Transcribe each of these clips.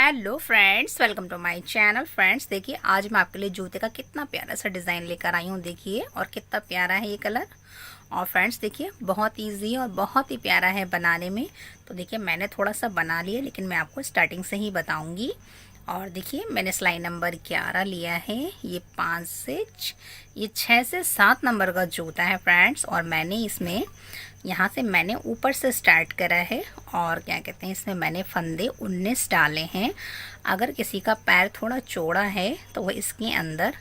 Hello friends, welcome to my channel. Friends देखिए, आज मैं आपके लिए जूते का कितना प्यारा सा डिज़ाइन लेकर आई हूँ। देखिए, और कितना प्यारा है ये कलर। और फ्रेंड्स देखिए, बहुत इजी और बहुत ही प्यारा है बनाने में। तो देखिए, मैंने थोड़ा सा बना लिया, लेकिन मैं आपको स्टार्टिंग से ही बताऊँगी। और देखिए, मैंने सिलाई नंबर 11 लिया है। ये 6 से 7 नंबर का जूता है फ्रेंड्स। और मैंने इसमें यहाँ से मैंने ऊपर से स्टार्ट करा है। और क्या कहते हैं, इसमें मैंने फंदे 19 डाले हैं। अगर किसी का पैर थोड़ा चौड़ा है तो वो इसके अंदर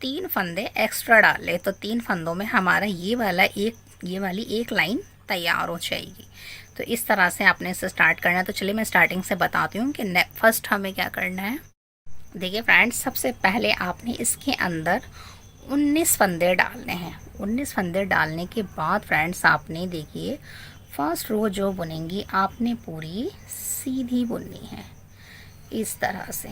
3 फंदे एक्स्ट्रा डाले, तो 3 फंदों में हमारा ये वाली एक लाइन तैयार हो जाएगी। तो इस तरह से आपने इसे स्टार्ट करना है। तो चलिए मैं स्टार्टिंग से बताती हूँ कि फर्स्ट हमें क्या करना है। देखिए फ्रेंड्स, सबसे पहले आपने इसके अंदर 19 फंदे डालने हैं। 19 फंदे डालने के बाद फ्रेंड्स आपने देखिए, फर्स्ट रो जो बुनेंगी आपने पूरी सीधी बुननी है, इस तरह से।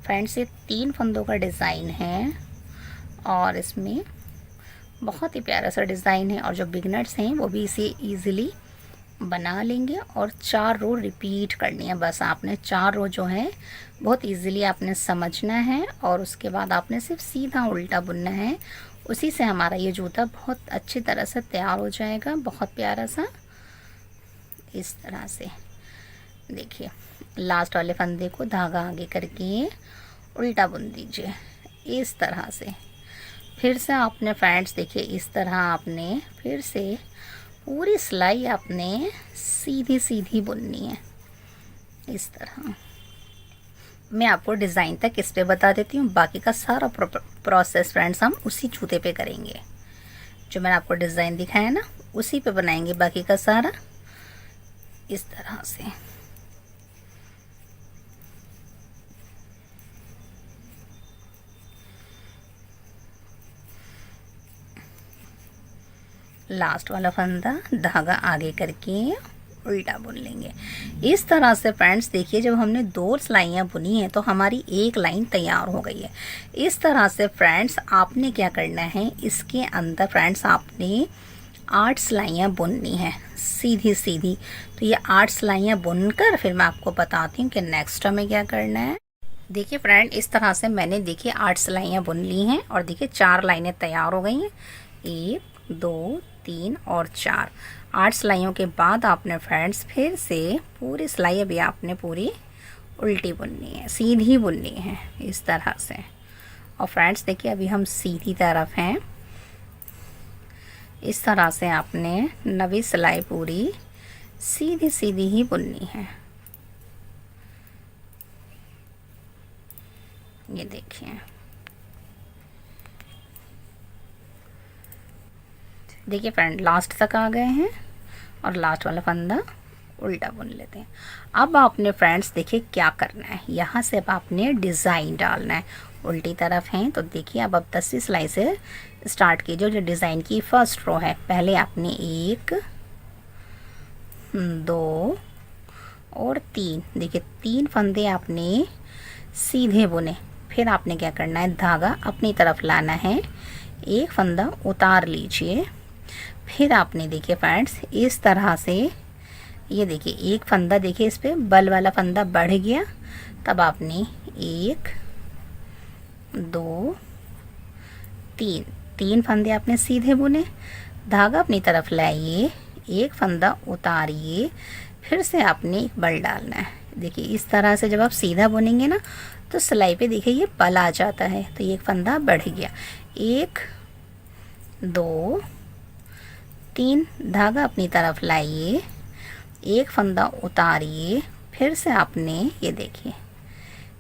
फ्रेंड्स ये 3 फंदों का डिज़ाइन है और इसमें बहुत ही प्यारा सा डिज़ाइन है। और जो बिगनर्स हैं वो भी इसे ईज़िली बना लेंगे। और 4 रो रिपीट करनी है, बस आपने 4 रो जो है बहुत इजीली आपने समझना है। और उसके बाद आपने सिर्फ सीधा उल्टा बुनना है। उसी से हमारा ये जूता बहुत अच्छी तरह से तैयार हो जाएगा, बहुत प्यारा सा। इस तरह से देखिए, लास्ट वाले फंदे को धागा आगे करके उल्टा बुन दीजिए, इस तरह से। फिर से आपने फ्रेंड्स देखिए, इस तरह आपने फिर से पूरी सिलाई आपने सीधी सीधी बुननी है, इस तरह। मैं आपको डिज़ाइन तक इस पे बता देती हूँ, बाकी का सारा प्रोसेस फ्रेंड्स हम उसी जूते पे करेंगे। जो मैंने आपको डिज़ाइन दिखाया ना, उसी पे बनाएंगे बाकी का सारा, इस तरह से। लास्ट वाला फंदा धागा आगे करके उल्टा बुन लेंगे, इस तरह से। फ्रेंड्स देखिए, जब हमने 2 सिलाइयाँ बुनी है तो हमारी एक लाइन तैयार हो गई है। इस तरह से फ्रेंड्स आपने क्या करना है, इसके अंदर फ्रेंड्स आपने 8 सिलाइयाँ बुननी है, सीधी सीधी। तो ये 8 सिलाइयाँ बुनकर फिर मैं आपको बताती हूँ कि नेक्स्ट हमें क्या करना है। देखिए फ्रेंड, इस तरह से मैंने देखिए 8 सिलाइयाँ बुन ली हैं और देखिए 4 लाइनें तैयार हो गई हैं। 1 2 3 और 4, 8 सिलाइयों के बाद आपने फ्रेंड्स फिर से पूरी सिलाई अभी आपने पूरी उल्टी बुननी है, सीधी बुननी है, इस तरह से। और फ्रेंड्स देखिए, अभी हम सीधी तरफ हैं। इस तरह से आपने 9वीं सिलाई पूरी सीधी सीधी ही बुननी है। ये देखिए, देखिए फ्रेंड, लास्ट तक आ गए हैं और लास्ट वाला फंदा उल्टा बुन लेते हैं। अब आपने फ्रेंड्स देखिए क्या करना है, यहाँ से अब आपने डिज़ाइन डालना है। उल्टी तरफ हैं तो देखिए, अब 10वीं सिलाई से स्टार्ट कीजिए। जो डिज़ाइन की फर्स्ट रो है, पहले आपने 1 2 और 3, देखिए 3 फंदे आपने सीधे बुने। फिर आपने क्या करना है, धागा अपनी तरफ लाना है, एक फंदा उतार लीजिए। फिर आपने देखिए फ्रेंड्स, इस तरह से ये देखिए, एक फंदा देखिए इस पे बल वाला फंदा बढ़ गया। तब आपने 1 2 3 फंदे आपने सीधे बुने, धागा अपनी तरफ लाइए, एक फंदा उतारिए, फिर से आपने एक बल डालना है। देखिए इस तरह से जब आप सीधा बुनेंगे ना, तो सिलाई पे देखिए ये बल आ जाता है। तो एक फंदा बढ़ गया, 1 2 3, धागा अपनी तरफ लाइए, एक फंदा उतारिए, फिर से आपने ये देखिए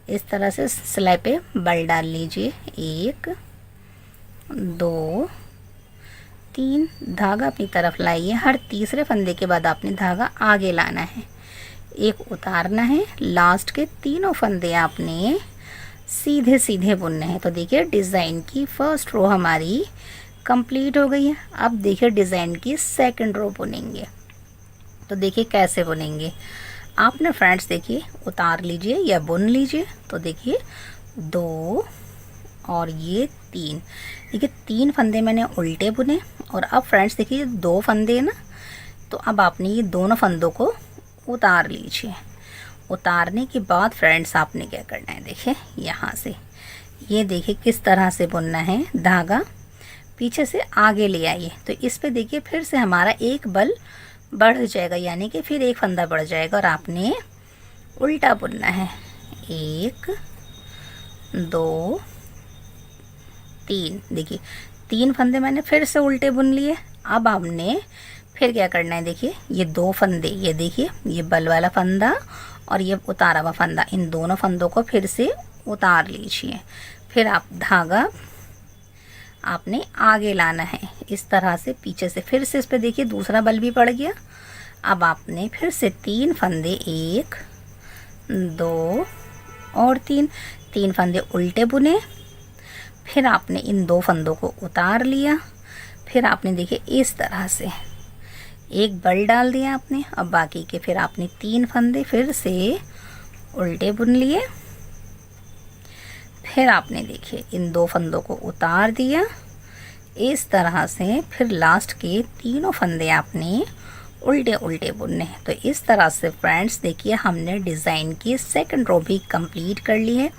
इस तरह से सिलाई पे बल डाल लीजिए। 1 2 3, धागा अपनी तरफ लाइए। हर तीसरे फंदे के बाद आपने धागा आगे लाना है, एक उतारना है। लास्ट के तीनों फंदे आपने सीधे सीधे बुनने हैं। तो देखिए, डिज़ाइन की फर्स्ट रो हमारी कंप्लीट हो गई है। अब देखिए डिज़ाइन की सेकंड रो बुनेंगे। तो देखिए कैसे बुनेंगे, आपने फ्रेंड्स देखिए उतार लीजिए या बुन लीजिए। तो देखिए 2 और ये 3, देखिए 3 फंदे मैंने उल्टे बुने। और अब फ्रेंड्स देखिए 2 फंदे ना, तो अब आपने ये दोनों फंदों को उतार लीजिए। उतारने के बाद फ्रेंड्स आपने क्या करना है, देखिए यहाँ से ये देखिए किस तरह से बुनना है। धागा पीछे से आगे ले आइए, तो इस पे देखिए फिर से हमारा एक बल बढ़ जाएगा, यानी कि फिर एक फंदा बढ़ जाएगा और आपने उल्टा बुनना है। 1 2 3, देखिए 3 फंदे मैंने फिर से उल्टे बुन लिए। अब आपने फिर क्या करना है, देखिए ये 2 फंदे, ये देखिए ये बल वाला फंदा और ये उतारा हुआ फंदा, इन दोनों फंदों को फिर से उतार लीजिए। फिर आप धागा आपने आगे लाना है इस तरह से पीछे से, फिर से इस पे देखिए दूसरा बल भी पड़ गया। अब आपने फिर से 3 फंदे, 1 2 और 3 फंदे उल्टे बुने। फिर आपने इन 2 फंदों को उतार लिया। फिर आपने देखिए इस तरह से एक बल डाल दिया आपने। अब बाकी के फिर आपने 3 फंदे फिर से उल्टे बुन लिए। फिर आपने देखिए इन 2 फंदों को उतार दिया इस तरह से। फिर लास्ट के तीनों फंदे आपने उल्टे उल्टे बुनने हैं। तो इस तरह से फ्रेंड्स देखिए हमने डिज़ाइन की सेकंड रो भी कंप्लीट कर ली है।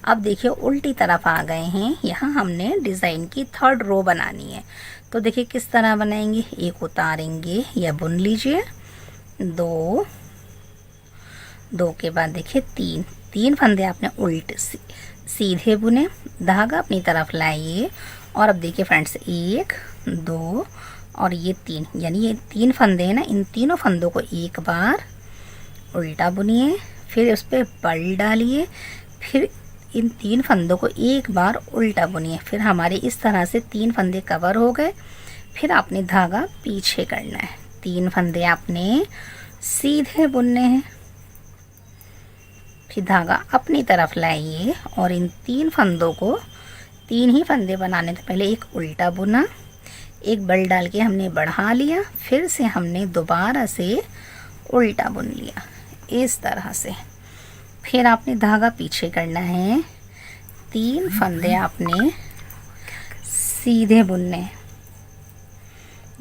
अब देखिए उल्टी तरफ आ गए हैं, यहाँ हमने डिज़ाइन की थर्ड रो बनानी है। तो देखिए किस तरह बनाएंगे, एक उतारेंगे या बुन लीजिए, 2 के बाद देखिए 3 फंदे आपने उल्टे सीधे बुने। धागा अपनी तरफ लाइए और अब देखिए फ्रेंड्स 1 2 और ये 3, यानी ये 3 फंदे हैं ना, इन तीनों फंदों को एक बार उल्टा बुनिए, फिर उस पर बल डालिए, फिर इन 3 फंदों को एक बार उल्टा बुनिए। फिर हमारे इस तरह से 3 फंदे कवर हो गए। फिर आपने धागा पीछे करना है, 3 फंदे आपने सीधे बुनने हैं। फिर धागा अपनी तरफ लाइए और इन 3 फंदों को, 3 ही फंदे बनाने थे, पहले एक उल्टा बुना, एक बल डाल के हमने बढ़ा लिया, फिर से हमने दोबारा से उल्टा बुन लिया इस तरह से। फिर आपने धागा पीछे करना है, 3 फंदे आपने सीधे बुनने,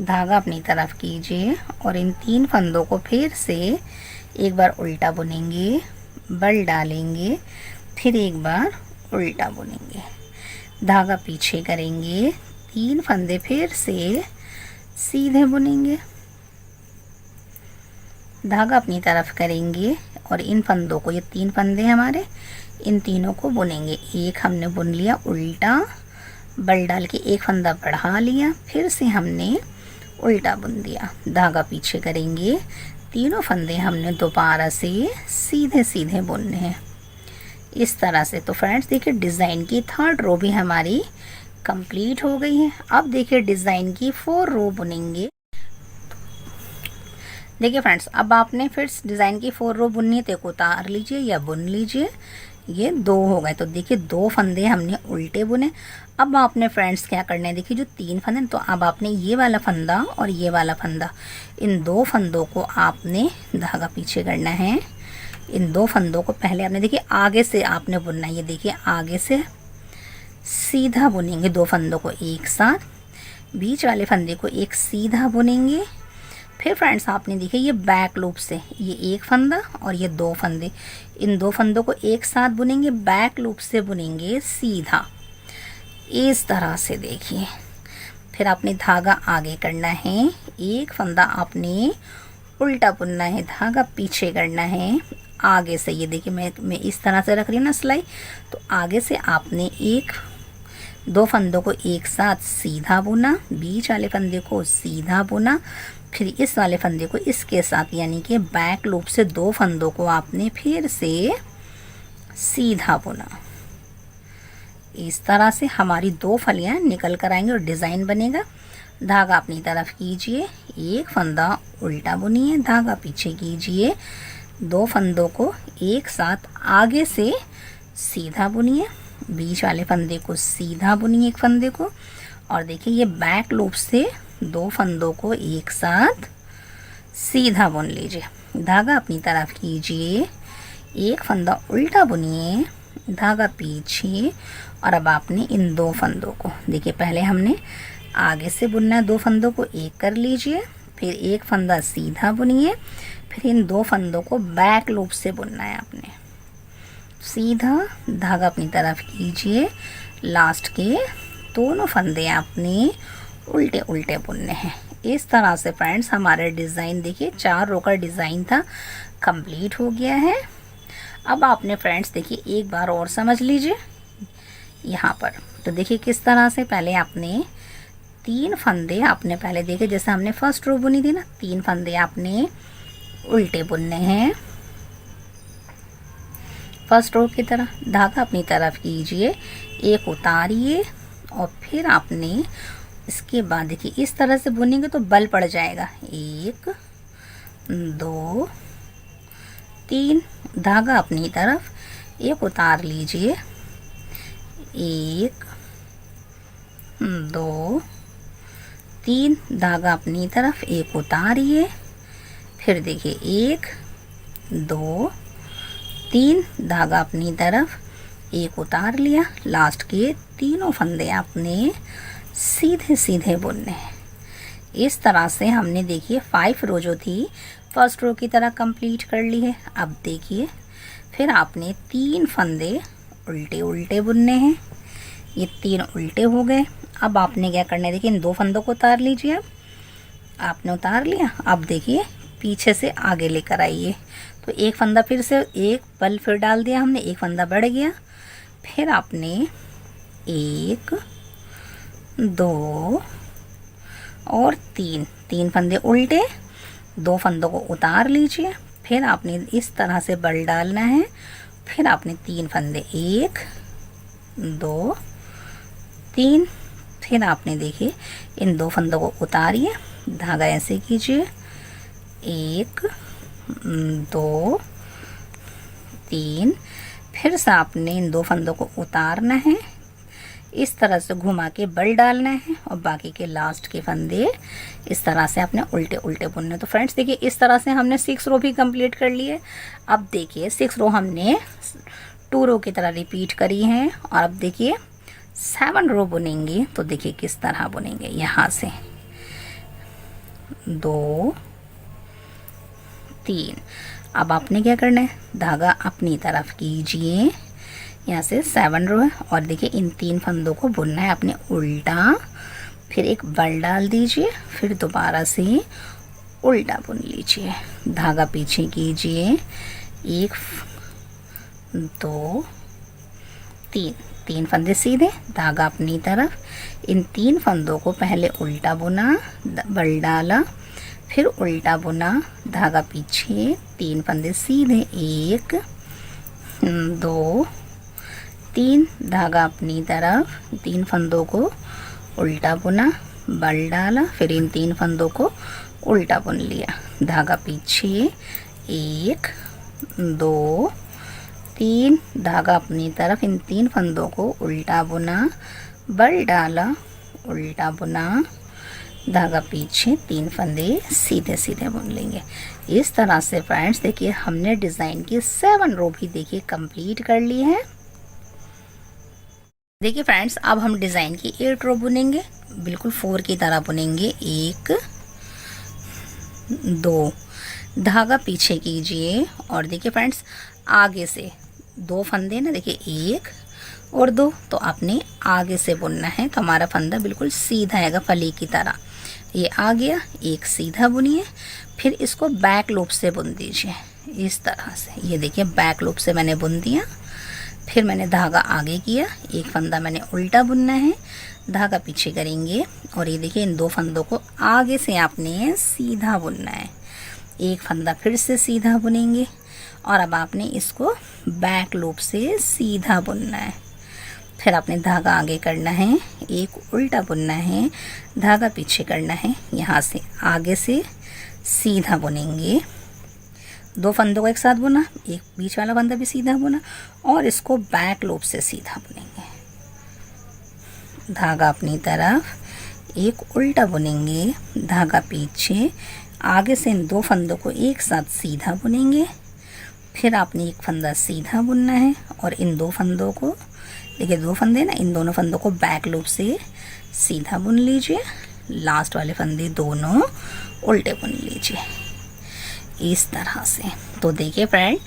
धागा अपनी तरफ कीजिए और इन 3 फंदों को फिर से एक बार उल्टा बुनेंगे, बल डालेंगे, फिर एक बार उल्टा बुनेंगे, धागा पीछे करेंगे, 3 फंदे फिर से सीधे बुनेंगे, धागा अपनी तरफ करेंगे और इन फंदों को, ये 3 फंदे हमारे, इन तीनों को बुनेंगे। एक हमने बुन लिया उल्टा, बल डाल के एक फंदा बढ़ा लिया, फिर से हमने उल्टा बुन दिया, धागा पीछे करेंगे, तीनों फंदे हमने दोबारा से सीधे सीधे बुनने हैं इस तरह से। तो फ्रेंड्स देखिए डिज़ाइन की थर्ड रो भी हमारी कंप्लीट हो गई है। अब देखिए डिज़ाइन की 4 रो बुनेंगे। देखिए फ्रेंड्स अब आपने फिर डिज़ाइन की 4 रो बुननी है, तो एक उतार लीजिए या बुन लीजिए, ये 2 हो गए। तो देखिए 2 फंदे हमने उल्टे बुने। अब आपने फ्रेंड्स क्या करना है, देखिए जो 3 फंदे, तो अब आपने ये वाला फंदा और ये वाला फंदा, इन 2 फंदों को आपने धागा पीछे करना है। इन 2 फंदों को पहले आपने देखिए आगे से आपने बुनना है, ये देखिए आगे से सीधा बुनेंगे 2 फंदों को एक साथ, बीच वाले फंदे को एक सीधा बुनेंगे। फिर फ्रेंड्स आपने देखिए ये बैक लूप से, ये एक फंदा और ये 2 फंदे, इन 2 फंदों को एक साथ बुनेंगे, बैक लूप से बुनेंगे सीधा इस तरह से। देखिए फिर आपने धागा आगे करना है, एक फंदा आपने उल्टा बुनना है, धागा पीछे करना है आगे से। ये देखिए मैं इस तरह से रख रही हूँ ना सिलाई, तो आगे से आपने 2 फंदों को एक साथ सीधा बुना, बीच वाले फंदे को सीधा बुना, फिर इस वाले फंदे को इसके साथ, यानी कि बैक लूप से 2 फंदों को आपने फिर से सीधा बुना। इस तरह से हमारी 2 फलियां निकल कर आएंगी और डिज़ाइन बनेगा। धागा अपनी तरफ कीजिए, एक फंदा उल्टा बुनिए, धागा पीछे कीजिए, 2 फंदों को एक साथ आगे से सीधा बुनिए, बीच वाले फंदे को सीधा बुनिए एक फंदे को, और देखिए ये बैक लूप से 2 फंदों को एक साथ सीधा बुन लीजिए। धागा अपनी तरफ कीजिए, एक फंदा उल्टा बुनिए, धागा पीछे और अब आपने इन 2 फंदों को देखिए, पहले हमने आगे से बुनना है, 2 फंदों को एक कर लीजिए, फिर एक फंदा सीधा बुनिए, फिर इन 2 फंदों को बैक लूप से बुनना है आपने। सीधा धागा अपनी तरफ कीजिए, लास्ट के दोनों फंदे आपने उल्टे उल्टे बुनने हैं। इस तरह से फ्रेंड्स हमारा डिज़ाइन देखिए 4 रो का डिज़ाइन था, कंप्लीट हो गया है। अब आपने फ्रेंड्स देखिए एक बार और समझ लीजिए यहाँ पर। तो देखिए किस तरह से पहले आपने 3 फंदे आपने पहले देखे, जैसे हमने फर्स्ट रो बुनी थी ना, 3 फंदे आपने उल्टे बुनने हैं फर्स्ट रो की तरह। धागा अपनी तरफ कीजिए, एक उतारिए और फिर आपने इसके बाद देखिए इस तरह से बुनेंगे तो बल पड़ जाएगा। 1 2 3, धागा अपनी तरफ एक उतार लीजिए, 1 2 3, धागा अपनी तरफ एक उतारिए, फिर देखिए 1 2 3, धागा अपनी तरफ एक उतार लिया, लास्ट के तीनों फंदे आपने सीधे सीधे बुनने हैं। इस तरह से हमने देखिए 5 रो जो थी फर्स्ट रो की तरह कंप्लीट कर ली है। अब देखिए फिर आपने 3 फंदे उल्टे उल्टे बुनने हैं, ये 3 उल्टे हो गए। अब आपने क्या करना है, देखिए इन 2 फंदों को उतार लीजिए। अब आपने उतार लिया, अब देखिए पीछे से आगे लेकर आइए, तो एक फंदा फिर से एक बल फिर डाल दिया हमने, एक फंदा बढ़ गया, फिर आपने 1 2 और 3 फंदे उल्टे, 2 फंदों को उतार लीजिए, फिर आपने इस तरह से बल डालना है, फिर आपने 3 फंदे 1 2 3, फिर आपने देखिए इन 2 फंदों को उतारिए, धागा ऐसे कीजिए, 1 2 3, फिर से आपने इन 2 फंदों को उतारना है, इस तरह से घुमा के बल डालना है और बाकी के लास्ट के फंदे इस तरह से आपने उल्टे उल्टे बुनने। तो फ्रेंड्स देखिए इस तरह से हमने 6 रो भी कंप्लीट कर लिए। अब देखिए 6 रो हमने 2 रो की तरह रिपीट करी हैं, और अब देखिए 7 रो बुनेंगे। तो देखिए किस तरह बुनेंगे, यहाँ से 2 3, अब आपने क्या करना है, धागा अपनी तरफ कीजिए, यहाँ से 7 रो है, और देखिए इन 3 फंदों को बुनना है आपने उल्टा, फिर एक बल डाल दीजिए, फिर दोबारा से उल्टा बुन लीजिए, धागा पीछे कीजिए, 1 2 3 फंदे सीधे, धागा अपनी तरफ, इन 3 फंदों को पहले उल्टा बुना, बल डाला, फिर उल्टा बुना, धागा पीछे, 3 फंदे सीधे, 1 2 3, धागा अपनी तरफ, 3 फंदों को उल्टा बुना, बल डाला, फिर इन 3 फंदों को उल्टा बुन लिया, धागा पीछे, 1 2 3, धागा अपनी तरफ, इन 3 फंदों को उल्टा बुना, बल डाला, उल्टा बुना, धागा पीछे, 3 फंदे सीधे सीधे बुन लेंगे। इस तरह से फ्रेंड्स देखिए हमने डिज़ाइन की 7 रो भी देखिए कंप्लीट कर ली है। देखिए फ्रेंड्स अब हम डिज़ाइन की 8 रो बुनेंगे, बिल्कुल 4 की तरह बुनेंगे। 1 2, धागा पीछे कीजिए, और देखिए फ्रेंड्स आगे से 2 फंदे ना, देखिए 1 और 2, तो आपने आगे से बुनना है, तो हमारा फंदा बिल्कुल सीधा आएगा फली की तरह। ये आ गया, एक सीधा बुनिए, फिर इसको बैक लूप से बुन दीजिए इस तरह से। ये देखिए बैक लूप से मैंने बुन दिया, फिर मैंने धागा आगे किया, एक फंदा मैंने उल्टा बुनना है, धागा पीछे करेंगे, और ये देखिए इन 2 फंदों को आगे से आपने सीधा बुनना है, एक फंदा फिर से सीधा बुनेंगे, और अब आपने इसको बैक लूप से सीधा बुनना है। फिर आपने धागा आगे करना है, एक उल्टा बुनना है, धागा पीछे करना है, यहाँ से आगे से सीधा बुनेंगे, 2 फंदों को एक साथ बुना, एक बीच वाला फंदा भी सीधा बुना, और इसको बैक लूप से सीधा बुनेंगे, धागा अपनी तरफ, एक उल्टा बुनेंगे, धागा पीछे, आगे से इन 2 फंदों को एक साथ सीधा बुनेंगे, फिर आपने एक फंदा सीधा बुनना है, और इन 2 फंदों को देखिए 2 फंदे ना, इन दोनों फंदों को बैक लूप से सीधा बुन लीजिए, लास्ट वाले फंदे दोनों उल्टे बुन लीजिए इस तरह से। तो देखिए फ्रेंड,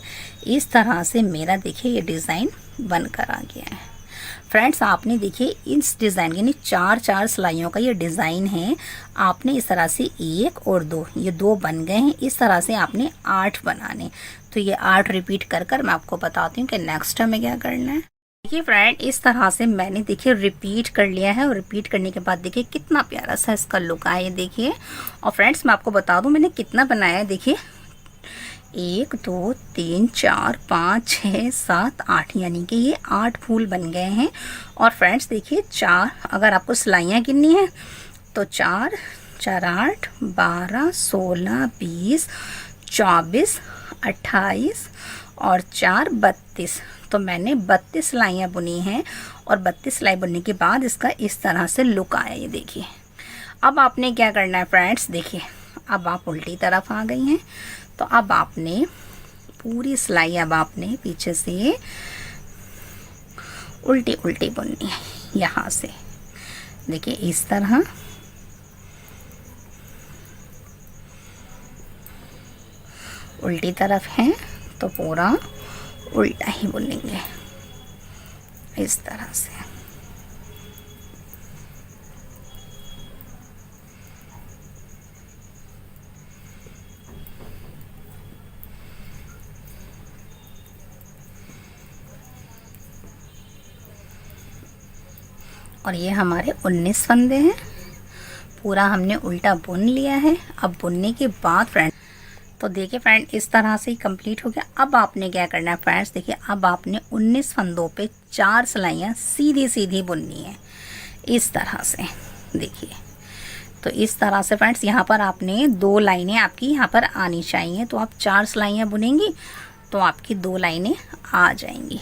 इस तरह से मेरा देखिए ये डिज़ाइन बनकर आ गया है। फ्रेंड्स आपने देखिए इस डिज़ाइन यानी 4 सिलाइयों का ये डिज़ाइन है। आपने इस तरह से 1 और 2, ये 2 बन गए हैं। इस तरह से आपने 8 बनाने। तो ये 8 रिपीट कर मैं आपको बताती हूँ कि नेक्स्ट हमें क्या करना है। देखिए फ्रेंड, इस तरह से मैंने देखिए रिपीट कर लिया है, और रिपीट करने के बाद देखिए कितना प्यारा सा इसका लुक आया देखिए। और फ्रेंड्स मैं आपको बता दूँ मैंने कितना बनाया है। देखिए 1 2 3 4 5 6 7 8, यानी कि ये 8 फूल बन गए हैं। और फ्रेंड्स देखिए 4, अगर आपको सिलाइयाँ गिननी है तो 4 4 8 12 16 20 24 28 और 4 32। तो मैंने 32 सिलाइयाँ बुनी हैं, और 32 सिलाई बुनने के बाद इसका इस तरह से लुक आया ये देखिए। अब आपने क्या करना है फ्रेंड्स, देखिए अब आप उल्टी तरफ आ गई हैं। तो अब आपने पूरी सिलाई अब आपने पीछे से उल्टी उल्टी बुननी है यहाँ से। देखिए इस तरह उल्टी तरफ है तो पूरा उल्टा ही बुनेंगे इस तरह से। और ये हमारे 19 फंदे हैं, पूरा हमने उल्टा बुन लिया है। अब बुनने के बाद फ्रेंड, तो देखिए फ्रेंड इस तरह से ही कंप्लीट हो गया। अब आपने क्या करना है फ्रेंड्स, देखिए अब आपने 19 फंदों पे 4 सिलाइयाँ सीधी सीधी बुननी है इस तरह से। देखिए तो इस तरह से फ्रेंड्स यहाँ पर आपने 2 लाइनें आपकी यहाँ पर आनी चाहिए। तो आप 4 सिलाइयाँ बुनेंगी तो आपकी 2 लाइनें आ जाएंगी।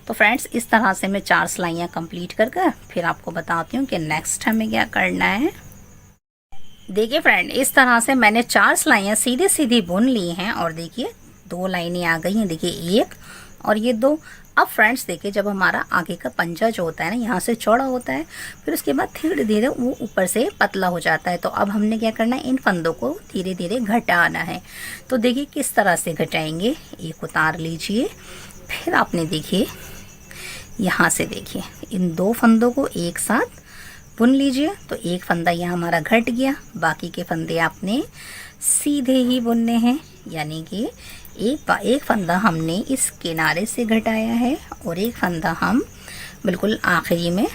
तो फ्रेंड्स इस तरह से मैं 4 सिलाइयाँ कंप्लीट कर फिर आपको बताती हूँ कि नेक्स्ट हमें क्या करना है। देखिए फ्रेंड इस तरह से मैंने 4 सिलाइयाँ सीधी सीधी बुन ली हैं, और देखिए 2 लाइनें आ गई हैं। देखिए 1 और ये 2। अब फ्रेंड्स देखिए जब हमारा आगे का पंजा जो होता है ना, यहाँ से चौड़ा होता है, फिर उसके बाद धीरे धीरे वो ऊपर से पतला हो जाता है। तो अब हमने क्या करना है, इन फंदों को धीरे धीरे घटाना है। तो देखिए किस तरह से घटाएंगे, एक उतार लीजिए, फिर आपने देखिए यहाँ से देखिए इन 2 फंदों को एक साथ बुन लीजिए। तो एक फंदा यहाँ हमारा घट गया, बाकी के फंदे आपने सीधे ही बुनने हैं। यानी कि एक फंदा हमने इस किनारे से घटाया है, और एक फंदा हम बिल्कुल आखिरी में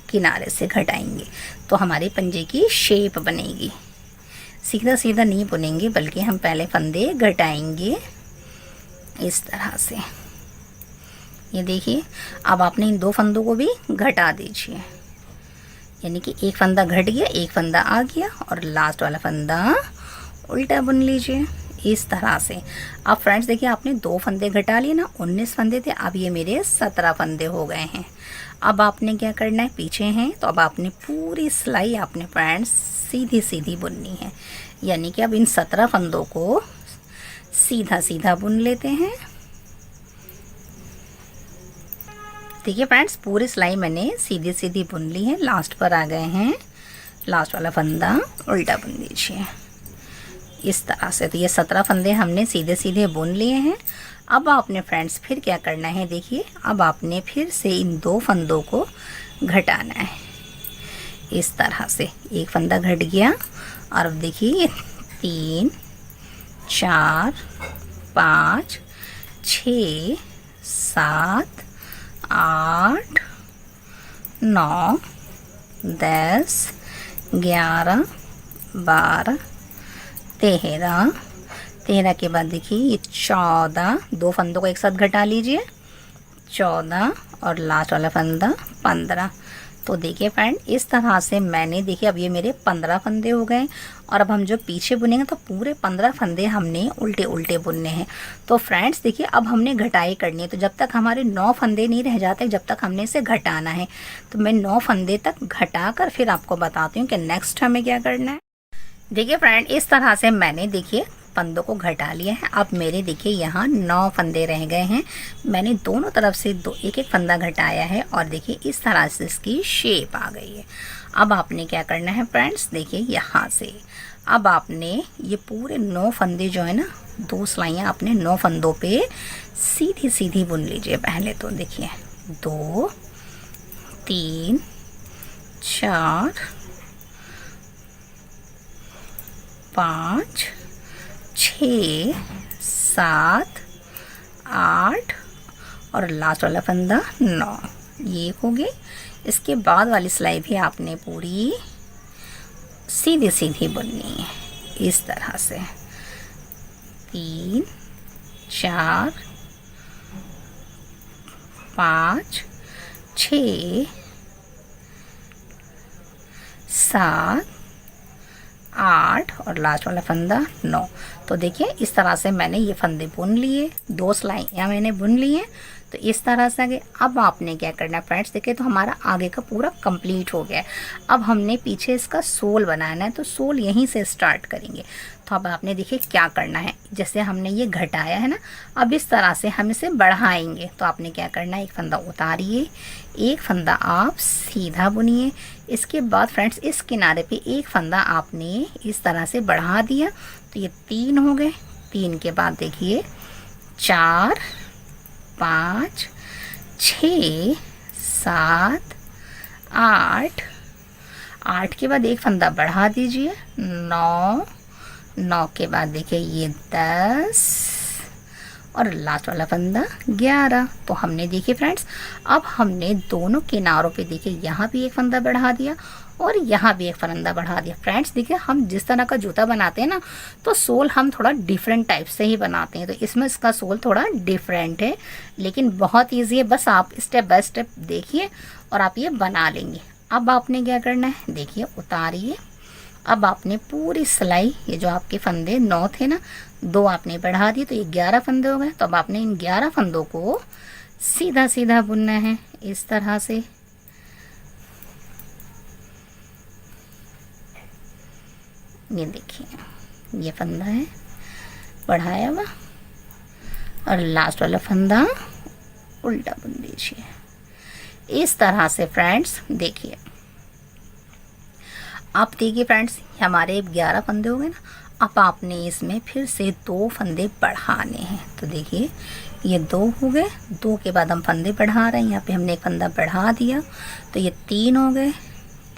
किनारे से घटाएंगे। तो हमारे पंजे की शेप बनेगी। सीधा सीधा नहीं बुनेंगे, बल्कि हम पहले फंदे घटाएंगे इस तरह से। ये देखिए अब आपने इन 2 फंदों को भी घटा दीजिए, यानी कि एक फंदा घट गया, एक फंदा आ गया, और लास्ट वाला फंदा उल्टा बुन लीजिए इस तरह से। अब फ्रेंड्स देखिए आपने 2 फंदे घटा लिए ना, 19 फंदे थे, अब ये मेरे 17 फंदे हो गए हैं। अब आपने क्या करना है, पीछे हैं तो अब आपने पूरी सिलाई आपने फ्रेंड्स सीधी सीधी बुननी है। यानी कि अब इन 17 फंदों को सीधा सीधा बुन लेते हैं। देखिए फ्रेंड्स पूरी सिलाई मैंने सीधी सीधी बुन ली है, लास्ट पर आ गए हैं, लास्ट वाला फंदा उल्टा बुन दीजिए इस तरह से। तो ये 17 फंदे हमने सीधे सीधे बुन लिए हैं। अब आपने फ्रेंड्स फिर क्या करना है, देखिए अब आपने फिर से इन 2 फंदों को घटाना है इस तरह से। एक फंदा घट गया, और अब देखिए 3 4 5 6 7 8 9 10 11 12 13 के बाद देखिए ये 14, 2 फंदों को एक साथ घटा लीजिए, 14 और लास्ट वाला फंदा 15। तो देखिए फ्रेंड इस तरह से मैंने देखिए अब ये मेरे 15 फंदे हो गए। और अब हम जो पीछे बुनेंगे तो पूरे 15 फंदे हमने उल्टे उल्टे बुनने हैं। तो फ्रेंड्स देखिए अब हमने घटाई करनी है। तो जब तक हमारे 9 फंदे नहीं रह जाते, जब तक हमने इसे घटाना है। तो मैं 9 फंदे तक घटा कर फिर आपको बताती हूँ कि नेक्स्ट हमें क्या करना है। देखिए फ्रेंड इस तरह से मैंने देखिए फंदों को घटा लिया है। अब मेरे देखिए यहाँ 9 फंदे रह गए हैं। मैंने दोनों तरफ से एक एक फंदा घटाया है और देखिए इस तरह से इसकी शेप आ गई है। अब आपने क्या करना है फ्रेंड्स, देखिए यहाँ से अब आपने ये पूरे 9 फंदे जो है ना, 2 सिलाइयाँ आपने 9 फंदों पे सीधी सीधी बुन लीजिए। पहले तो देखिए 2 3 4 5 6 7 8 और लास्ट वाला फंदा 9, ये हो गए। इसके बाद वाली सिलाई भी आपने पूरी सीधी सीधी बुननी है इस तरह से। 3 4 5 6 7 8 और लास्ट वाला फंदा 9। तो देखिए इस तरह से मैंने ये फंदे बुन लिए, 2 सिलाइयाँ मैंने बुन ली हैं। तो इस तरह से आगे अब आपने क्या करना है फ्रेंड्स, देखिए तो हमारा आगे का पूरा कंप्लीट हो गया है। अब हमने पीछे इसका सोल बनाना है, तो सोल यहीं से स्टार्ट करेंगे। तो अब आपने देखिए क्या करना है, जैसे हमने ये घटाया है ना, अब इस तरह से हम इसे बढ़ाएंगे। तो आपने क्या करना है, एक फंदा उतारिए, एक फंदा आप सीधा बुनिए। इसके बाद फ्रेंड्स इस किनारे पे एक फंदा आपने इस तरह से बढ़ा दिया, तो ये 3 हो गए। 3 के बाद देखिए 4 5 6 7 8 8 के बाद एक फंदा बढ़ा दीजिए, 9 9 के बाद देखिए ये 10 और लास्ट वाला फंदा 11। तो हमने देखिए फ्रेंड्स अब हमने दोनों किनारों पे देखिए यहाँ भी एक फंदा बढ़ा दिया और यहाँ भी एक फंदा बढ़ा दिया। फ्रेंड्स देखिए हम जिस तरह का जूता बनाते हैं ना, तो सोल हम थोड़ा डिफरेंट टाइप से ही बनाते हैं। तो इसमें इसका सोल थोड़ा डिफरेंट है, लेकिन बहुत ईजी है। बस आप स्टेप बाय स्टेप देखिए और आप ये बना लेंगे। अब आपने क्या करना है, देखिए उतारिए। अब आपने पूरी सिलाई, ये जो आपके फंदे 9 थे ना, 2 आपने बढ़ा दिए, तो ये 11 फंदे हो गए। तो अब आपने इन 11 फंदों को सीधा सीधा बुनना है इस तरह से। ये देखिए ये फंदा है बढ़ाया हुआ और लास्ट वाला फंदा उल्टा बुन दीजिए इस तरह से। फ्रेंड्स देखिए अब देखिए फ्रेंड्स हमारे 11 फंदे हो गए ना। अब आपने इसमें फिर से 2 फंदे बढ़ाने हैं। तो देखिए ये 2 हो गए, 2 के बाद हम फंदे बढ़ा रहे हैं। यहाँ पे हमने एक फंदा बढ़ा दिया, तो ये 3 हो गए।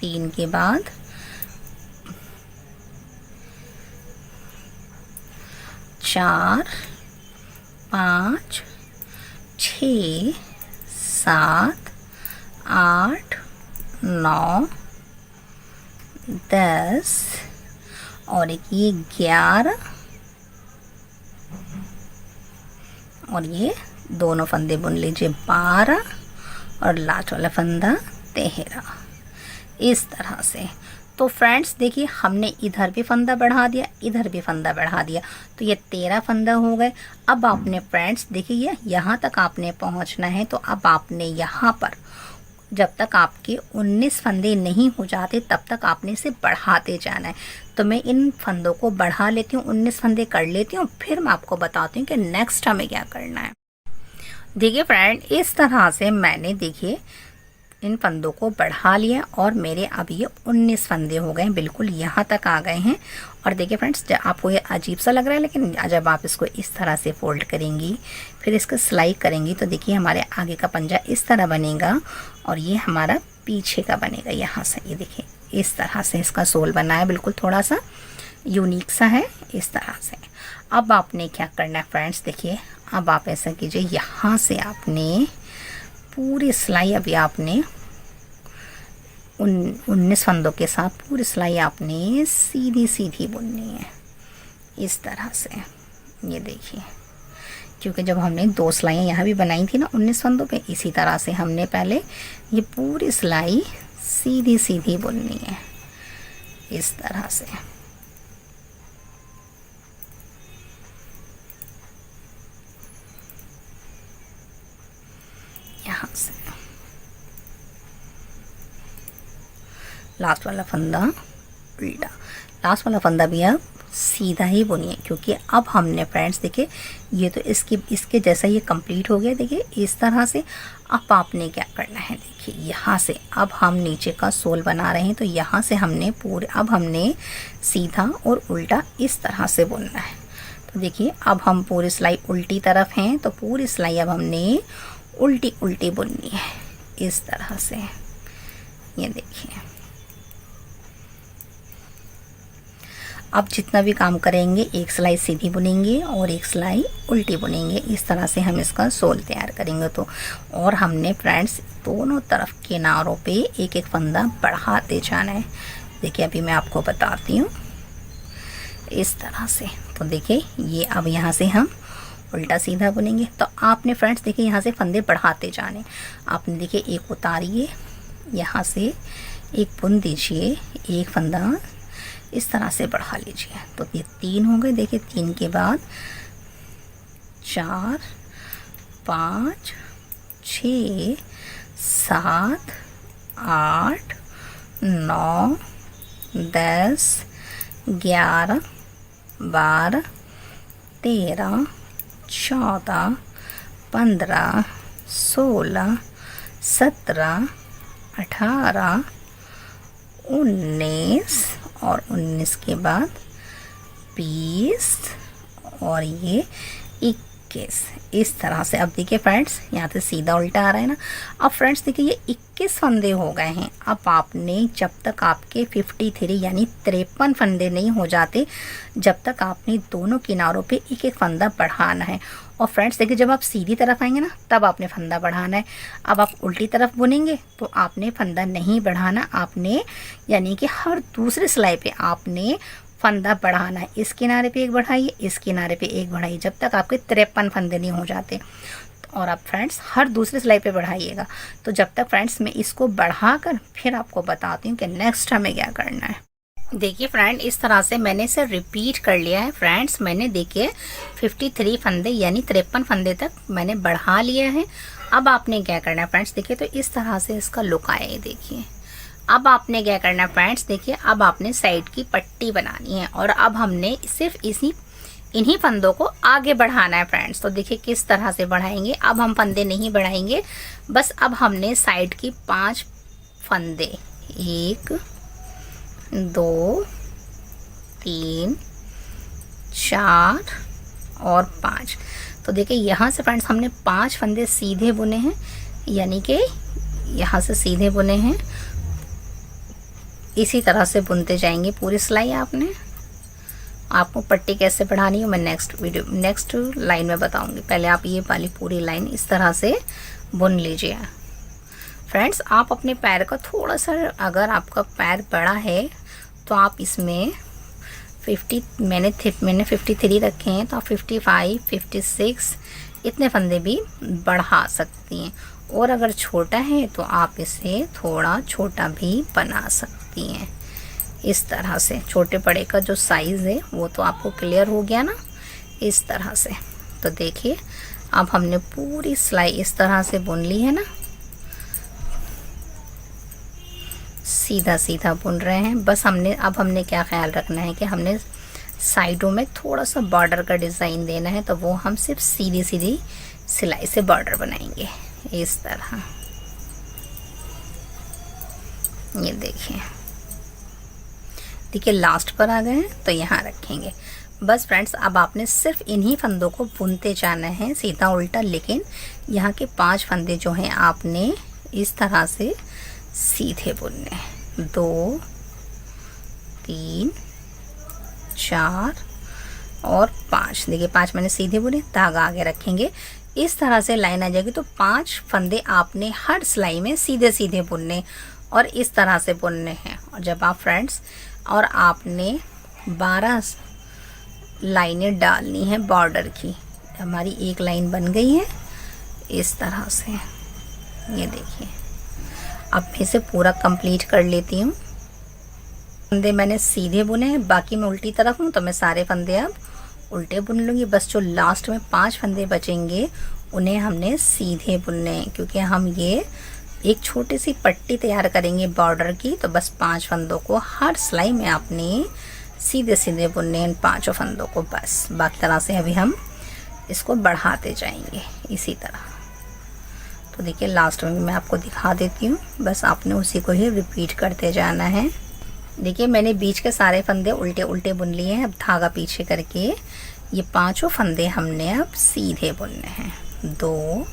3 के बाद 4 5 6 7 8 9 10 और एक ये 11 और ये दोनों फंदे बुन लीजिए 12 और लास्ट वाला फंदा 13 इस तरह से। तो फ्रेंड्स देखिए हमने इधर भी फंदा बढ़ा दिया, इधर भी फंदा बढ़ा दिया, तो ये 13 फंदा हो गए। अब आपने फ्रेंड्स देखिए ये यहाँ तक आपने पहुँचना है। तो अब आपने यहाँ पर जब तक आपके 19 फंदे नहीं हो जाते तब तक आपने इसे बढ़ाते जाना है। तो मैं इन फंदों को बढ़ा लेती हूँ, 19 फंदे कर लेती हूँ, फिर मैं आपको बताती हूँ कि नेक्स्ट हमें क्या करना है। देखिए फ्रेंड इस तरह से मैंने देखिए इन फंदों को बढ़ा लिया और मेरे अब ये 19 फंदे हो गए, बिल्कुल यहाँ तक आ गए हैं। और देखिए फ्रेंड्स आपको ये अजीब सा लग रहा है, लेकिन जब आप इसको इस तरह से फोल्ड करेंगी फिर इसको सिलाई करेंगी तो देखिए हमारे आगे का पंजा इस तरह बनेगा और ये हमारा पीछे का बनेगा यहाँ से। ये देखिए इस तरह से इसका सोल बना है, बिल्कुल थोड़ा सा यूनिक सा है इस तरह से। अब आपने क्या करना है फ्रेंड्स, देखिए अब आप ऐसा कीजिए, यहाँ से आपने पूरी सिलाई अभी आपने 19 फंदों के साथ पूरी सिलाई आपने सीधी सीधी बुननी है इस तरह से। ये देखिए क्योंकि जब हमने 2 सिलाइयाँ यहाँ भी बनाई थी ना 19 फंदों पे, इसी तरह से हमने पहले ये पूरी सिलाई सीधी सीधी बुननी है इस तरह से। यहाँ से लास्ट वाला फंदा उल्टा, लास्ट वाला फंदा भी आप सीधा ही बुनिए, क्योंकि अब हमने फ्रेंड्स देखिए ये तो इसके जैसा ये कंप्लीट हो गया। देखिए इस तरह से अब आपने क्या करना है, देखिए यहाँ से अब हम नीचे का सोल बना रहे हैं, तो यहाँ से हमने अब हमने सीधा और उल्टा इस तरह से बुनना है। तो देखिए अब हम पूरी सिलाई उल्टी तरफ हैं, तो पूरी सिलाई अब हमने उल्टी उल्टी बुननी है इस तरह से। ये देखिए अब जितना भी काम करेंगे एक सिलाई सीधी बुनेंगे और एक सिलाई उल्टी बुनेंगे, इस तरह से हम इसका सोल तैयार करेंगे। तो और हमने फ्रेंड्स दोनों तरफ किनारों पे एक एक फंदा बढ़ाते जाना है। देखिए अभी मैं आपको बताती हूँ इस तरह से। तो देखिए ये अब यहाँ से हम उल्टा सीधा बुनेंगे। तो आपने फ्रेंड्स देखिए यहाँ से फंदे बढ़ाते जाने। आपने देखिए एक उतारिए, यहाँ से एक बुन दीजिए, एक फंदा इस तरह से बढ़ा लीजिए। तो ये 3 हो गए। देखिए 3 के बाद 4 5 6 7 8 9 10 11 12 13 14 15 16 17 18 19 और 19 के बाद 20 और ये 21 इस तरह से। अब देखिए फ्रेंड्स यहाँ से सीधा उल्टा आ रहा है ना। अब फ्रेंड्स देखिए ये 21 फंदे हो गए हैं। अब आपने जब तक आपके 53 यानी 53 फंदे नहीं हो जाते, जब तक आपने दोनों किनारों पे एक एक फंदा बढ़ाना है। और फ्रेंड्स देखिए जब आप सीधी तरफ आएंगे ना तब आपने फंदा बढ़ाना है। अब आप उल्टी तरफ बुनेंगे तो आपने फंदा नहीं बढ़ाना, आपने यानी कि हर दूसरे सिलाई पे आपने फंदा बढ़ाना है। इस किनारे पे एक बढ़ाइए, इस किनारे पे एक बढ़ाइए, जब तक आपके 53 फंदे नहीं हो जाते। और आप फ्रेंड्स हर दूसरे सिलाई पे बढ़ाइएगा। तो जब तक फ्रेंड्स मैं इसको बढ़ाकर फिर आपको बताती हूँ कि नेक्स्ट हमें क्या करना है। देखिए फ्रेंड इस तरह से मैंने इसे रिपीट कर लिया है। फ्रेंड्स मैंने देखिए 53 फंदे यानी 53 फंदे तक मैंने बढ़ा लिया है। अब आपने क्या करना है फ्रेंड्स, देखिए तो इस तरह से इसका लुक आए। देखिए अब आपने क्या करना है फ्रेंड्स, देखिए अब आपने साइड की पट्टी बनानी है और अब हमने सिर्फ इन्हीं फंदों को आगे बढ़ाना है फ्रेंड्स। तो देखिए किस तरह से बढ़ाएंगे। अब हम फंदे नहीं बढ़ाएंगे, बस अब हमने साइड की 5 फंदे 1 2 3 4 और 5। तो देखिए यहाँ से फ्रेंड्स हमने 5 फंदे सीधे बुने हैं, यानी कि यहाँ से सीधे बुने हैं। इसी तरह से बुनते जाएंगे पूरी सिलाई। आपको पट्टी कैसे बढ़ानी है मैं नेक्स्ट लाइन में बताऊंगी। पहले आप ये वाली पूरी लाइन इस तरह से बुन लीजिए। फ्रेंड्स आप अपने पैर का थोड़ा सा, अगर आपका पैर बड़ा है तो आप इसमें मैंने 53 रखे हैं, तो आप 55 56 इतने फंदे भी बढ़ा सकती हैं। और अगर छोटा है तो आप इसे थोड़ा छोटा भी बना सकती हैं। इस तरह से छोटे बड़े का जो साइज़ है वो तो आपको क्लियर हो गया ना, इस तरह से। तो देखिए अब हमने पूरी सिलाई इस तरह से बुन ली है ना, सीधा सीधा बुन रहे हैं। बस अब हमने क्या ख्याल रखना है कि हमने साइडों में थोड़ा सा बॉर्डर का डिज़ाइन देना है, तो वो हम सिर्फ सीधी सीधी सिलाई से बॉर्डर बनाएंगे इस तरह। ये देखिए लास्ट पर आ गए हैं तो यहाँ रखेंगे। बस फ्रेंड्स अब आपने सिर्फ इन्हीं फंदों को बुनते जाना है सीधा उल्टा, लेकिन यहाँ के 5 फंदे जो हैं आपने इस तरह से सीधे बुनने हैं। 2 3 4 और 5। देखिए 5 मैंने सीधे बुने, धागा आगे रखेंगे, इस तरह से लाइन आ जाएगी। तो 5 फंदे आपने हर सिलाई में सीधे सीधे बुनने और इस तरह से बुनने हैं। और जब आप फ्रेंड्स और आपने 12 लाइनें डालनी है बॉर्डर की। हमारी एक लाइन बन गई है इस तरह से। ये देखिए अब मैं इसे पूरा कंप्लीट कर लेती हूँ। फंदे मैंने सीधे बुने हैं, बाकी मैं उल्टी तरफ हूँ तो मैं सारे फंदे अब उल्टे बुन लूँगी। बस जो लास्ट में 5 फंदे बचेंगे उन्हें हमने सीधे बुनने हैं, क्योंकि हम ये एक छोटी सी पट्टी तैयार करेंगे बॉर्डर की। तो बस 5 फंदों को हर सिलाई में आपने सीधे सीधे बुनने इन 5 फंदों को, बस। बाकी तरह से अभी हम इसको बढ़ाते जाएंगे इसी तरह। तो देखिए लास्ट में मैं आपको दिखा देती हूँ, बस आपने उसी को ही रिपीट करते जाना है। देखिए मैंने बीच के सारे फंदे उल्टे उल्टे बुन लिए हैं। अब धागा पीछे करके ये 5 फंदे हमने अब सीधे बुनने हैं। 2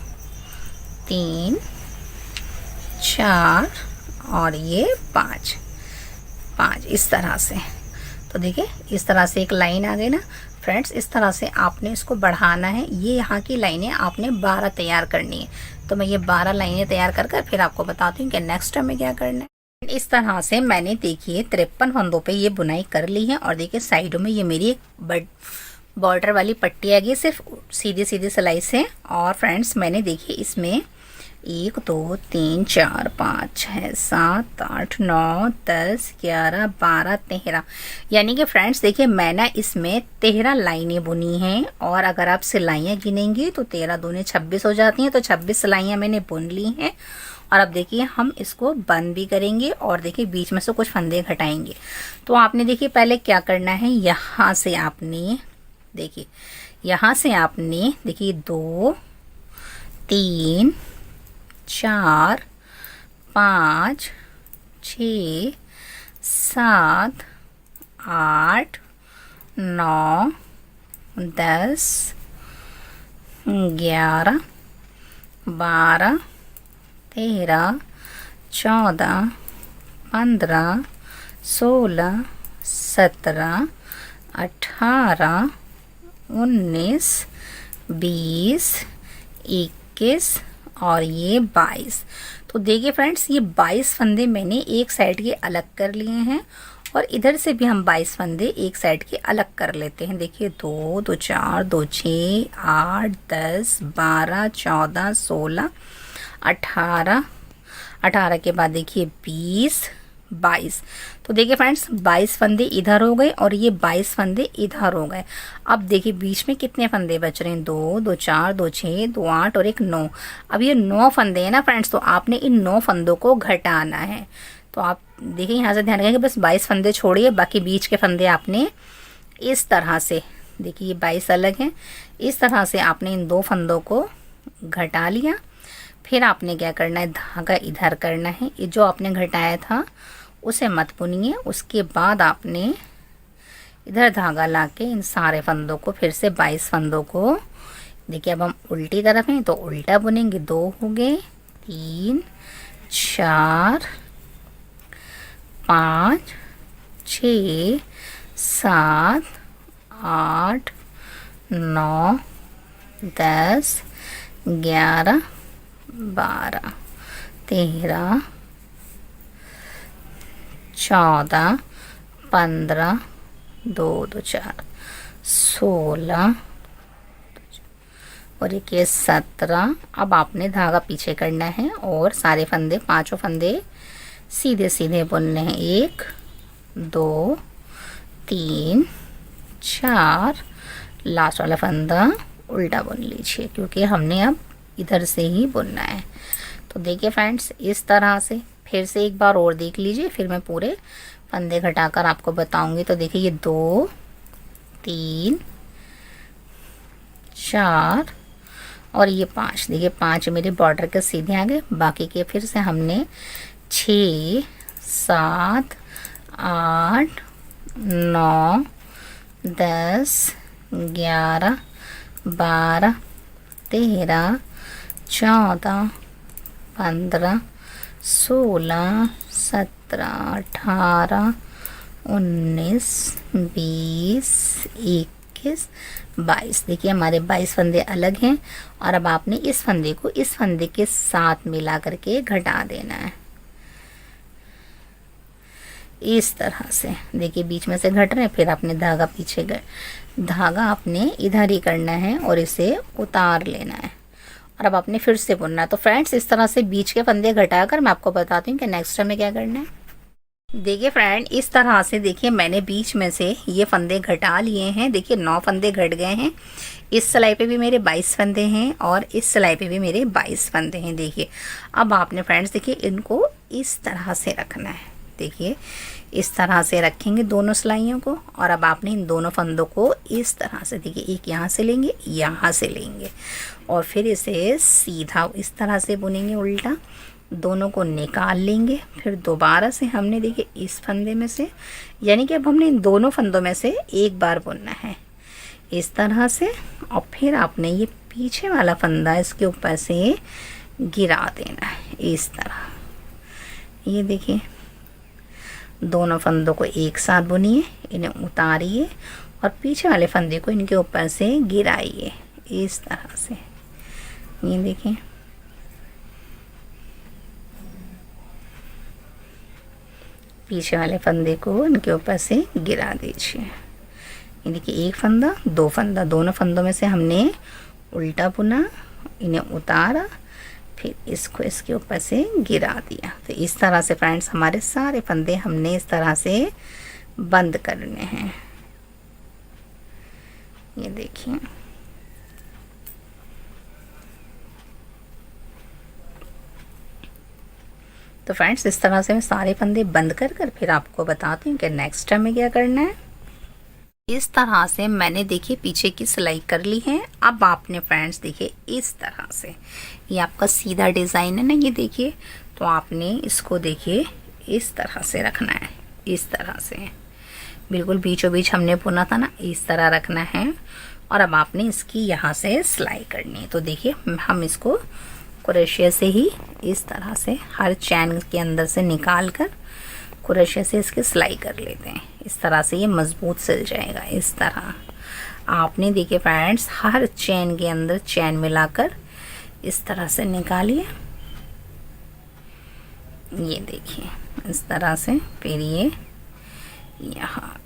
3 4 और ये 5 इस तरह से। तो देखिए इस तरह से एक लाइन आ गई ना फ्रेंड्स। इस तरह से आपने इसको बढ़ाना है। ये यहाँ की लाइनें आपने 12 तैयार करनी है। तो मैं ये 12 लाइनें तैयार कर फिर आपको बताती हूँ कि नेक्स्ट हमें क्या करना है। इस तरह से मैंने देखिए 53 फंदों पे ये बुनाई कर ली है। और देखिए साइडों में ये मेरी एक बॉर्डर वाली पट्टी आ गई सिर्फ सीधी सीधी सिलाई से। और फ्रेंड्स मैंने देखिए इसमें 1 2 3 4 5 6 7 8 9 10 11 12 13 यानी कि फ्रेंड्स देखिए मैं ना इसमें 13 लाइनें बुनी हैं। और अगर आप सिलाइयाँ गिनेंगे तो 13 दूनी 26 हो जाती हैं। तो 26 सिलाइयाँ मैंने बुन ली हैं। और अब देखिए हम इसको बंद भी करेंगे और देखिए बीच में से कुछ फंदे घटाएंगे। तो आपने देखिए पहले क्या करना है, यहाँ से आपने देखिए 2 3 4 5 6 7 8 9 10 11 12 13 14 15 16 17 18 19 20 21 और ये 22। तो देखिए फ्रेंड्स ये 22 फंदे मैंने एक साइड के अलग कर लिए हैं। और इधर से भी हम 22 फंदे एक साइड के अलग कर लेते हैं। देखिए 2 2 4 2 6 8 10 12 14 16 18 के बाद देखिए 20 22। तो देखिए फ्रेंड्स 22 फंदे इधर हो गए और ये 22 फंदे इधर हो गए। अब देखिए बीच में कितने फंदे बच रहे हैं, 2 2 4 2 6 2 8 और एक 9। अब ये 9 फंदे हैं ना फ्रेंड्स। तो आपने इन 9 फंदों को घटाना है। तो आप देखिए यहाँ से ध्यान रखेंगे, बस 22 फंदे छोड़िए, बाकी बीच के फंदे आपने इस तरह से, देखिए ये 22 अलग हैं, इस तरह से आपने इन 2 फंदों को घटा लिया। फिर आपने क्या करना है, धागा इधर करना है। ये जो आपने घटाया था उसे मत बुनिए। उसके बाद आपने इधर धागा लाके इन सारे फंदों को फिर से 22 फंदों को, देखिए अब हम उल्टी तरफ हैं तो उल्टा बुनेंगे। 2 हो गए, 3 4 5 6 7 8 9 10 11 12 13 14 15 2 2 4 16 और एक 17। अब आपने धागा पीछे करना है और सारे फंदे 5 फंदे सीधे सीधे बुनने हैं। 1 2 3 4, लास्ट वाला फंदा उल्टा बुन लीजिए क्योंकि हमने अब इधर से ही बुनना है। तो देखिए फ्रेंड्स इस तरह से फिर से एक बार और देख लीजिए, फिर मैं पूरे फंदे घटाकर आपको बताऊंगी। तो देखिए ये 2 3 4 और ये 5, देखिए 5 मेरे बॉर्डर के सीधे आ गए। बाकी के फिर से हमने 6 7 8 9 10 11 12 13 14 15 16 17 18 19 20 21 22। देखिए हमारे 22 फंदे अलग हैं और अब आपने इस फंदे को इस फंदे के साथ मिला करके घटा देना है इस तरह से। देखिए बीच में से घट रहे हैं, फिर आपने धागा पीछे धागा आपने इधर ही करना है और इसे उतार लेना है और अब आपने फिर से बुनना है। तो फ्रेंड्स इस तरह से बीच के फंदे घटाकर मैं आपको बताती हूँ कि नेक्स्ट हमें क्या करना है। देखिए फ्रेंड इस तरह से देखिए मैंने बीच में से ये फंदे घटा लिए हैं। देखिए 9 फंदे घट गए हैं। इस सिलाई पे भी मेरे 22 फंदे हैं और इस सिलाई पे भी मेरे 22 फंदे हैं। देखिए अब आपने फ्रेंड्स देखिए इनको इस तरह से रखना है। देखिए इस तरह से रखेंगे दोनों सिलाइयों को। और अब आपने इन दोनों फंदों को इस तरह से, देखिए एक यहाँ से लेंगे, यहाँ से लेंगे और फिर इसे सीधा इस तरह से बुनेंगे उल्टा। दोनों को निकाल लेंगे, फिर दोबारा से हमने देखिए इस फंदे में से, यानी कि अब हमने इन दोनों फंदों में से एक बार बुनना है इस तरह से। और फिर आपने ये पीछे वाला फंदा इसके ऊपर से गिरा देना है इस तरह। ये देखिए दोनों फंदों को एक साथ बुनिए, इन्हें उतारिए और पीछे वाले फंदे को इनके ऊपर से गिराइए इस तरह से। ये देखिए पीछे वाले फंदे को इनके ऊपर से गिरा दीजिए। ये देखिए एक फंदा, दो फंदा, दोनों फंदों में से हमने उल्टा बुना, इन्हें उतारा, फिर इसको इसके ऊपर से गिरा दिया। तो इस तरह से फ्रेंड्स हमारे सारे फंदे हमने इस तरह से बंद करने हैं। ये देखिए तो फ्रेंड्स इस तरह से मैं सारे फंदे बंद कर फिर आपको बताती हूँ कि नेक्स्ट टाइम में क्या करना है। इस तरह से मैंने देखिए पीछे की सिलाई कर ली है। अब आपने फ्रेंड्स देखिए इस तरह से, ये आपका सीधा डिज़ाइन है ना, ये देखिए, तो आपने इसको देखिए इस तरह से रखना है, इस तरह से बिल्कुल बीचों बीच हमने बुना था ना, इस तरह रखना है। और अब आपने इसकी यहाँ से सिलाई करनी है। तो देखिए हम इसको क्रोशिया से ही इस तरह से हर चैन के अंदर से निकाल कर क्रोशिया से इसकी सिलाई कर लेते हैं। इस तरह से ये मज़बूत सिल जाएगा। इस तरह आपने देखिए फ्रेंड्स हर चैन के अंदर चैन मिलाकर इस तरह से निकालिए। ये देखिए इस तरह से, फिर ये यहाँ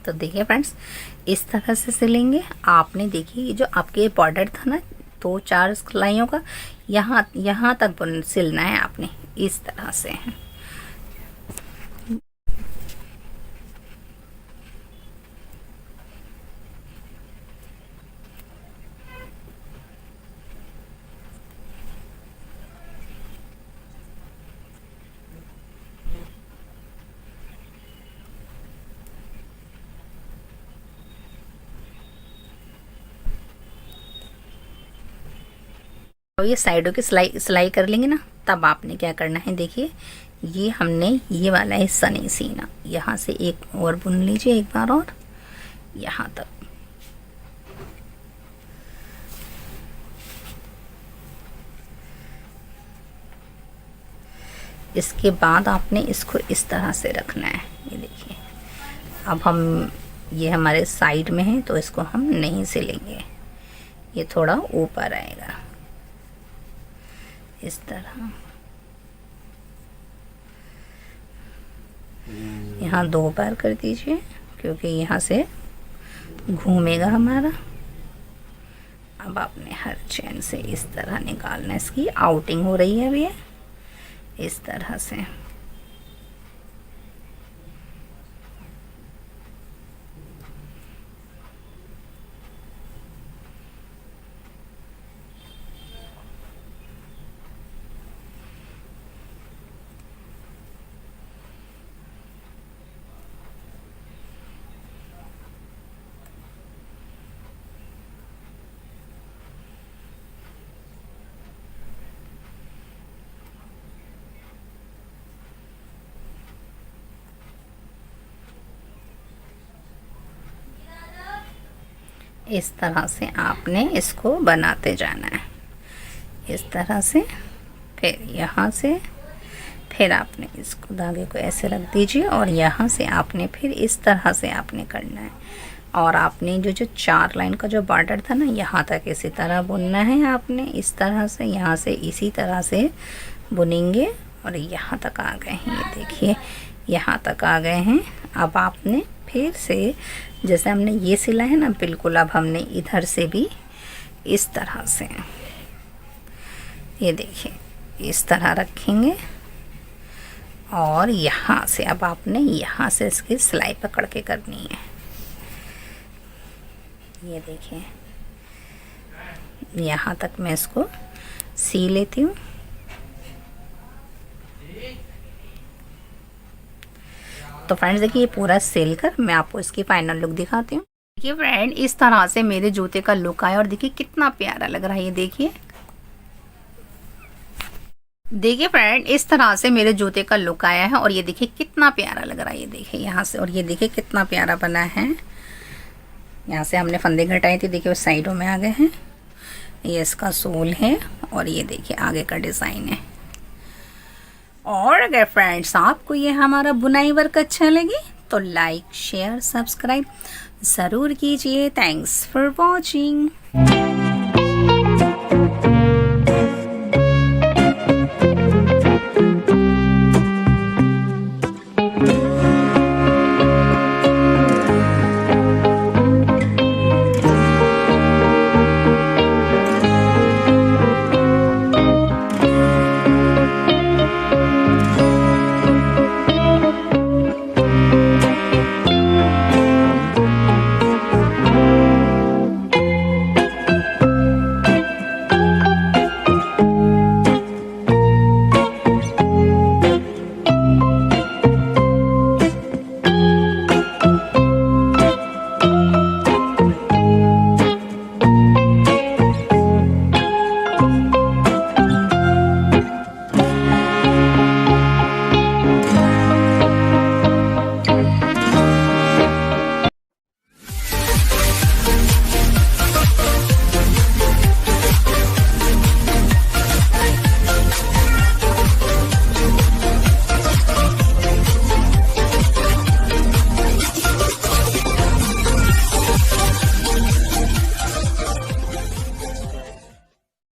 तो देखिए फ्रेंड्स इस तरह से सिलेंगे। आपने देखिए ये जो आपके बॉर्डर था ना 2-4 सिलाइयों का, यहाँ तक सिलना है आपने इस तरह से। और ये साइडों की सिलाई कर लेंगे ना, तब आपने क्या करना है, देखिए ये हमने ये वाला हिस्सा नहीं सीना, यहाँ से एक और बुन लीजिए एक बार और यहाँ तक। इसके बाद आपने इसको इस तरह से रखना है। ये देखिए अब हम ये हमारे साइड में है तो इसको हम नहीं सिलेंगे, ये थोड़ा ऊपर आएगा इस तरह। यहाँ 2 बार कर दीजिए क्योंकि यहाँ से घूमेगा हमारा। अब आपने हर चैन से इस तरह निकालना है, इसकी आउटिंग हो रही है अभी इस तरह से। इस तरह से आपने इसको बनाते जाना है इस तरह से। फिर यहाँ से फिर आपने इसको धागे को ऐसे रख दीजिए और यहाँ से आपने फिर इस तरह से आपने करना है। और आपने जो 4 लाइन का जो बॉर्डर था ना, यहाँ तक इसी तरह बुनना है आपने इस तरह से। यहाँ से इसी तरह से बुनेंगे और यहाँ तक आ गए हैं, ये देखिए यहाँ तक आ गए हैं। अब आपने फिर से जैसे हमने ये सिला है ना, बिल्कुल अब हमने इधर से भी इस तरह से, ये देखिए इस तरह रखेंगे और यहाँ से अब आपने यहाँ से इसकी सिलाई पकड़ के करनी है। ये देखिए यहाँ तक मैं इसको सी लेती हूँ। तो फ्रेंड्स देखिए ये पूरा सिल कर मैं आपको इसकी फाइनल लुक दिखाती हूँ। देखिए फ्रेंड इस तरह से मेरे जूते का लुक आया और देखिए कितना प्यारा लग रहा है। ये देखिए फ्रेंड इस तरह से मेरे जूते का लुक आया है और ये देखिए कितना प्यारा लग रहा है। ये देखिए यहाँ से, और ये देखिए कितना प्यारा बना है। यहाँ से हमने फंदे घटाए थे, देखिए उस साइडों में आ गए हैं। ये इसका सोल है और ये देखिए आगे का डिज़ाइन है। और अगर फ्रेंड्स आपको ये हमारा बुनाई वर्क अच्छा लगे तो लाइक शेयर सब्सक्राइब ज़रूर कीजिए। Thanks for watching.